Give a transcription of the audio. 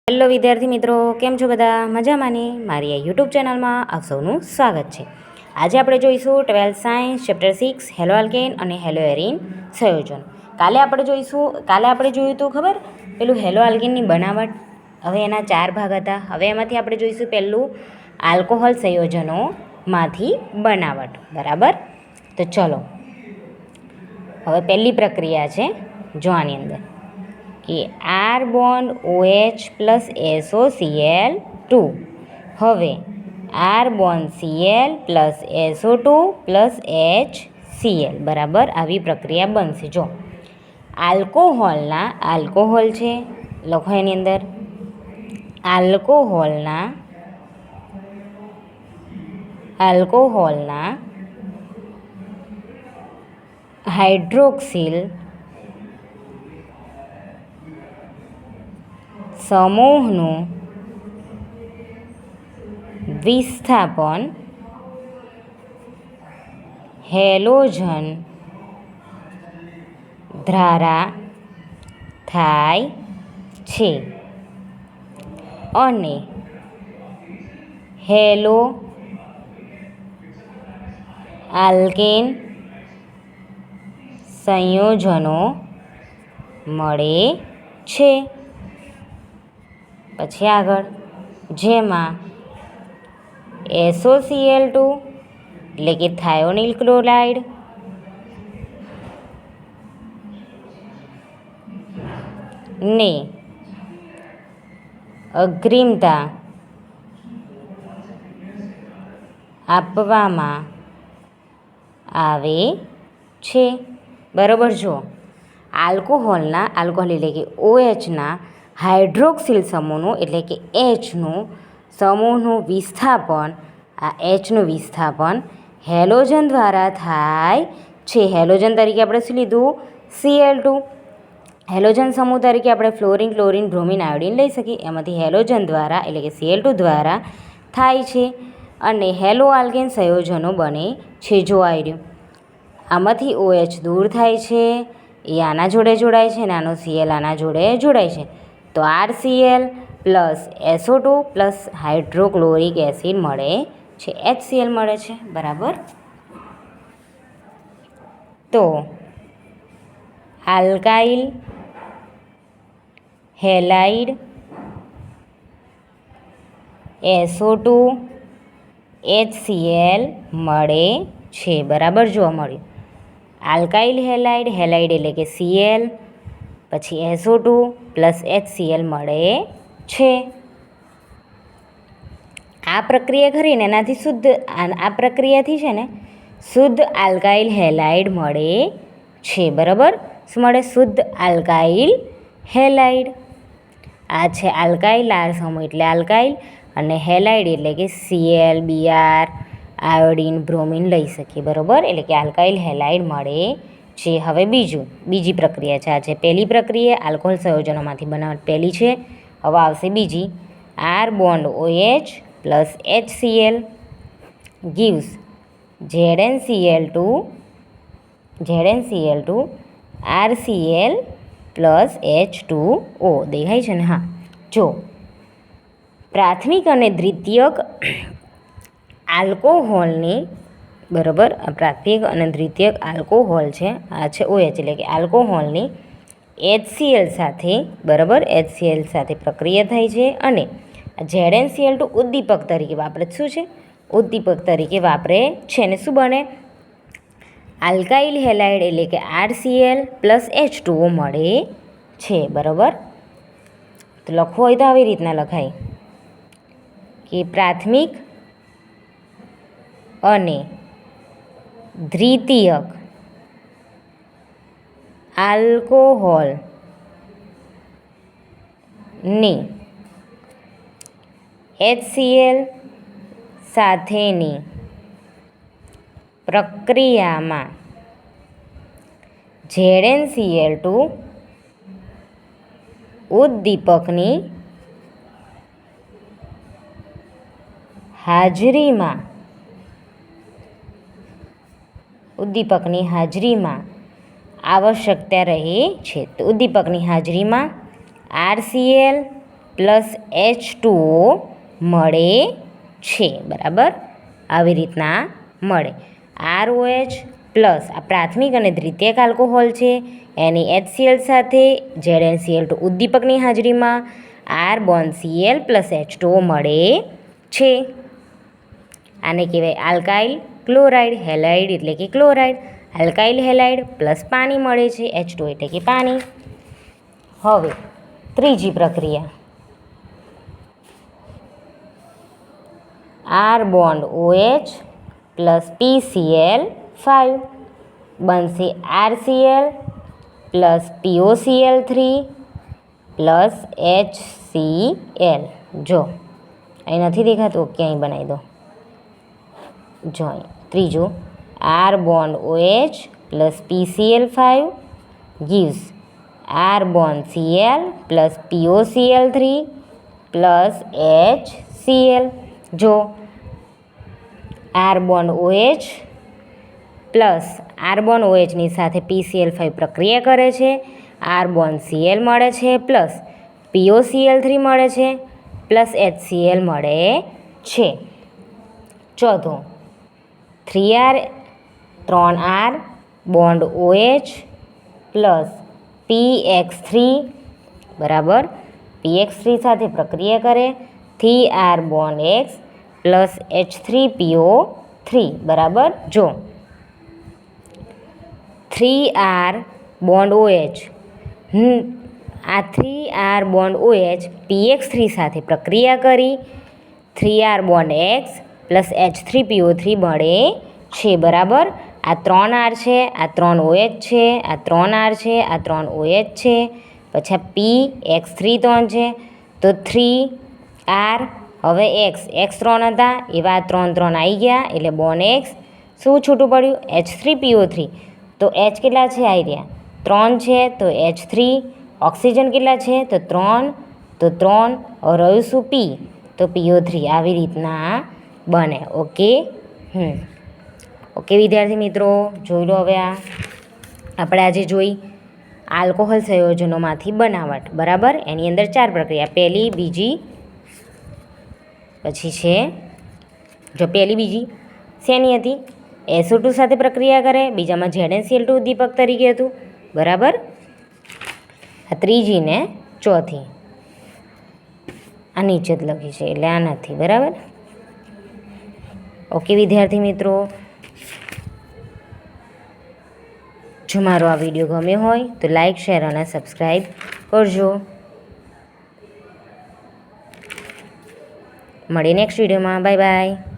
Hello વિદ્યાર્થી મિત્રો, કેમ છો બધા? મજામાં ને? મારી આ યુટ્યુબ ચેનલમાં આપ સૌનું સ્વાગત છે. આજે આપણે જોઈશું 12th science chapter 6 hello alkane અને હેલો એરીન સંયોજન. કાલે આપણે જોયું હતું ખબર પેલું હેલો આલ્કેનની બનાવટ. હવે એના 4 ભાગ હતા. હવે એમાંથી આપણે જોઈશું પહેલું આલ્કોહોલ સંયોજનોમાંથી બનાવટ. બરાબર? તો ચલો, હવે પહેલી પ્રક્રિયા છે જો આની અંદર કે R bond OH plus SOCl2. હવે R bond Cl plus SO2 plus HCl બરાબર આવી પ્રક્રિયા બનશે. જો આલ્કોહોલ છે, લખો એની અંદર આલ્કોહોલના હાઇડ્રોક્સિલ સમૂહનું વિસ્થાપન હેલોજન દ્વારા થાય છે અને હેલો આલ્કેન સંયોજનો મળે છે. પછી આગળ જેમાં SOCl2 એટલે કે થાયોનિલ ક્લોરાઇડ ને અગ્રિમતા આપવામાં આવે છે. બરાબર? જો આલ્કોહોલ એટલે કે OHના હાઇડ્રોક્સિલ સમૂહનું એટલે કે Hનું સમૂહનું વિસ્થાપન, આ Hનું વિસ્થાપન હેલોજન દ્વારા થાય છે. હેલોજન તરીકે આપણે શું લીધું? Cl2. હેલોજન સમૂહ તરીકે આપણે ફ્લોરિન, ક્લોરિન, બ્રોમિન, આયોડિન લઈ શકીએ. એમાંથી હેલોજન દ્વારા એટલે કે Cl2 દ્વારા થાય છે અને હેલો આલ્કેન સંયોજનો બને છે. જોવાઈ રહ્યું આમાંથી OH દૂર થાય છે, એ આના જોડે જોડાય છે અને આનો Cl આના જોડે જોડાય છે. તો RCl plus SO2 plus hydrochloric acid મળે છે, HCl મળે છે. બરાબર? તો આલ્કાઇલ હેલાઇડ SO2 HCl મળે છે. બરાબર? જોવા મળ્યું આલ્કાઇલ હેલાઇડ એટલે કે Cl પછી SO2 પ્લસ HCl મળે છે. આ પ્રક્રિયા કરીને એનાથી આ પ્રક્રિયાથી છે ને શુદ્ધ આલ્કાઇલ હેલાઇડ મળે છે. બરાબર? શું મળે? શુદ્ધ આલ્કાઇલ હેલાઇડ. આ છે આલ્કાઇલ, આર સમૂહ એટલે આલ્કાઇલ અને હેલાઇડ એટલે કે Cl, Br, આયોડિન, બ્રોમિન લઈ શકીએ. બરાબર? એટલે કે આલ્કાઇલ હેલાઇડ મળે છે. હવે બીજી પ્રક્રિયા છે. આ છે પહેલી પ્રક્રિયા આલ્કોહોલ સંયોજનોમાંથી બનાવટ પહેલી છે. હવે આવશે બીજી. R bond OH plus HCl gives ZnCl2 RCl plus H2O. દેખાય છે ને? હા. જો પ્રાથમિક અને દ્વિતીયક આલ્કોહોલની, બરાબર, પ્રાથમિક અને દ્વિતીયક આલ્કોહોલ છે, આ છે OH એટલે કે આલ્કોહોલની HCl સાથે, બરાબર, HCl સાથે પ્રક્રિયા થાય છે અને ZnCl2 ઉદ્દીપક તરીકે વાપરે. શું છે? ઉદ્દીપક તરીકે વાપરે છે અને શું બને? આલ્કાઇલ હેલાઇડ એટલે કે RCl પ્લસ H2O મળે છે. બરાબર? તો લખવું હોય તો આવી રીતના લખાય કે પ્રાથમિક અને દ્વિતીયક આલ્કોહોલની HCl સાથેની પ્રક્રિયામાં ZnCl2 ઉદ્દીપકની હાજરીમાં આવશ્યકતા રહે છે. તો ઉદ્દીપકની હાજરીમાં RCl પ્લસ H2O મળે છે, બરાબર? આવી રીતના મળે. ROH પ્લસ આ પ્રાથમિક અને દ્વિતીયક આલ્કોહોલ છે, એની HCl સાથે ZnCl2 ઉદ્દીપકની હાજરીમાં R bond Cl plus H2O મળે છે. આને કહેવાય આલ્કાઇલ ક્લોરાઇડ. હેલાઇડ એટલે કે ક્લોરાઇડ. આલ્કાઇલ હેલાઇડ પ્લસ પાણી મળે છે, H2O એટલે કે પાણી. હવે ત્રીજી પ્રક્રિયા, R bond OH plus PCl5 બનશે RCl plus POCl3 plus HCl. જો અહીં નથી દેખાતું, ઓકે અહીં બનાવી દો. જો અહીં ત્રીજું, R bond OH plus PCl5 gives R bond Cl plus POCl3 plus HCl. જો R bond OH plus R bond OHની સાથે PCl5 પ્રક્રિયા કરે છે, R બોન્ડ Cl મળે છે પ્લસ POCl3 મળે છે પ્લસ HCl મળે છે. ચોથું, 3R bond OH plus PX3 બરાબર PX3 સાથે પ્રક્રિયા કરે, 3R bond X plus H3PO3 બરાબર. જો 3R બોન્ડ OH આ 3R બોન્ડ OH PX3 સાથે પ્રક્રિયા કરી 3R bond X plus H3PO3 મળે છે, બરાબર. આ 3R છે, આ 3 OH છે, આ 3R છે, આ 3 OH છે, પછી આ PX3 3 છે, તો 3R હવે X 3 હતા એવા 3 3 આવી ગયા, એટલે બોન્ડ X શું છૂટું પડ્યું? H3PO3. તો H કેટલા છે? આવી રહ્યા 3 છે, તો H3. ઓક્સિજન કેટલા છે? તો 3, તો 3. રહ્યું શું? P, તો PO3. આવી રીતના બને. ઓકે. ઓકે વિદ્યાર્થી મિત્રો, જોઈ લો. હવે આપણે આજે જોઈ આલ્કોહોલ સંયોજનોમાંથી બનાવટ, બરાબર. એની અંદર 4 પ્રક્રિયા, પહેલી, બીજી, પછી છે જો પહેલી બીજી શેની હતી? SO2 સાથે પ્રક્રિયા કરે, બીજામાં ZnCl2 ઉદ્દીપક તરીકે હતું, બરાબર. આ ત્રીજી ને ચોથી આ નીચે જ લખી છે, એટલે આ નથી, બરાબર. ઓકે વિદ્યાર્થી મિત્રો, જો મારો આ વિડીયો ગમ્યો હોય તો લાઈક, શેર અને સબસ્ક્રાઈબ કરજો. મળીએ નેક્સ્ટ વિડીયોમાં. Bye bye.